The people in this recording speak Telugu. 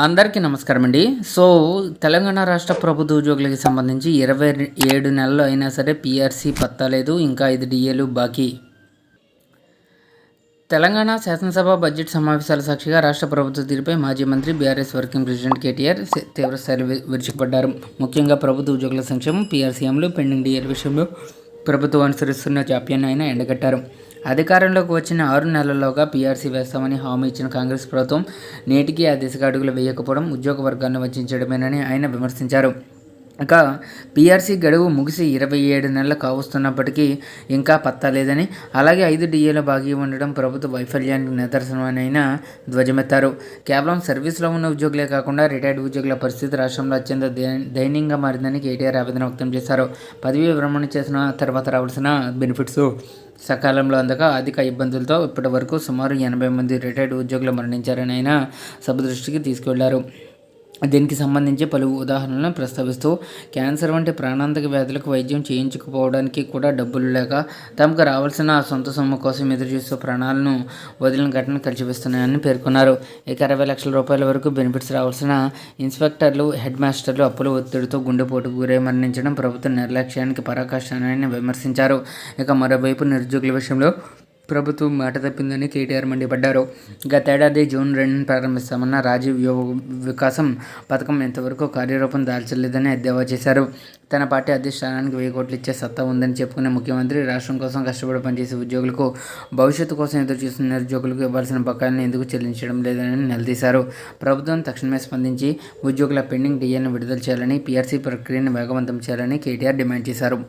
అందరికీ నమస్కారం అండి. తెలంగాణ రాష్ట్ర ప్రభుత్వ ఉద్యోగులకి సంబంధించి 27 నెలలు అయినా సరే పీఆర్సీ పత్తా లేదు. ఇంకా 5 డిఏలు బాకీ. తెలంగాణ శాసనసభ బడ్జెట్ సమావేశాల సాక్షిగా రాష్ట్ర ప్రభుత్వ తీరుపై మాజీ మంత్రి బీఆర్ఎస్ వర్కింగ్ ప్రెసిడెంట్ కేటీఆర్ తీవ్రస్థాయిలో విరుచుకుపడ్డారు. ముఖ్యంగా ప్రభుత్వ ఉద్యోగుల సంక్షేమం, పీఆర్సీ అమలు, పెండింగ్ డిఏల విషయంలో ప్రభుత్వం అనుసరిస్తున్న జాప్యాన్ని ఆయన ఎండగట్టారు. అధికారంలోకి వచ్చిన 6 నెలల్లోగా పీఆర్సీ వేస్తామని హామీ ఇచ్చిన కాంగ్రెస్ ప్రభుత్వం నేటికి ఆ దిశగా అడుగులు వేయకపోవడం ఉద్యోగ వర్గాలను వంచడమేనని ఆయన విమర్శించారు. ఇక పీఆర్సీ గడువు ముగిసి 27 నెలలు కావస్తున్నప్పటికీ ఇంకా పత్తా లేదని, అలాగే 5 డిఏల బాకీ ఉండడం ప్రభుత్వ వైఫల్యానికి నిదర్శనమని ఆయన ధ్వజమెత్తారు. కేవలం సర్వీస్లో ఉన్న ఉద్యోగులే కాకుండా రిటైర్డ్ ఉద్యోగుల పరిస్థితి రాష్ట్రంలో అత్యంత దయనీయంగా మారిందని కేటీఆర్ ఆవేదన వ్యక్తం చేశారు. పదవీ విరమణ చేసిన తర్వాత రావాల్సిన బెనిఫిట్స్ సకాలంలో అందక ఆర్థిక ఇబ్బందులతో ఇప్పటి వరకు సుమారు 80 మంది రిటైర్డ్ ఉద్యోగులు మరణించారని ఆయన సభ దృష్టికి తీసుకెళ్లారు. దీనికి సంబంధించి పలు ఉదాహరణలను ప్రస్తావిస్తూ క్యాన్సర్ వంటి ప్రాణాంతక వ్యాధులకు వైద్యం చేయించుకుపోవడానికి కూడా డబ్బులు లేక తమకు రావాల్సిన సొంత సొమ్ము కోసం ఎదురుచూస్తూ ప్రాణాలను వదిలిన ఘటనలు కలిసివేస్తున్నాయని పేర్కొన్నారు. ఇక 60 లక్షల రూపాయల వరకు బెనిఫిట్స్ రావాల్సిన ఇన్స్పెక్టర్లు, హెడ్ మాస్టర్లు అప్పుల ఒత్తిడితో గుండెపోటుకు గురై మరణించడం ప్రభుత్వ నిర్లక్ష్యానికి పరాకాష్ఠని విమర్శించారు. ఇక మరోవైపు నిరుద్యోగుల విషయంలో ప్రభుత్వం మాట తప్పిందని కేటీఆర్ మండిపడ్డారు. గతేడాది జూన్ 2న ప్రారంభిస్తామన్న రాజీవ్ యువ వికాసం పథకం ఇంతవరకు కార్యరూపం దాల్చలేదని ఎద్దేవా చేశారు. తన పార్టీ అధిష్టానానికి 1000 కోట్లు ఇచ్చే సత్తా ఉందని చెప్పుకునే ముఖ్యమంత్రి రాష్ట్రం కోసం కష్టపడి పనిచేసే ఉద్యోగులకు, భవిష్యత్తు కోసం ఎదురుచూస్తున్న నిరుద్యోగులకు ఇవ్వాల్సిన బకాయిలను ఎందుకు చెల్లించడం లేదని నిలదీశారు. ప్రభుత్వం తక్షణమే స్పందించి ఉద్యోగుల పెండింగ్ డిఏలను విడుదల చేయాలని, పీఆర్సీ ప్రక్రియను వేగవంతం చేయాలని కేటీఆర్ డిమాండ్ చేశారు.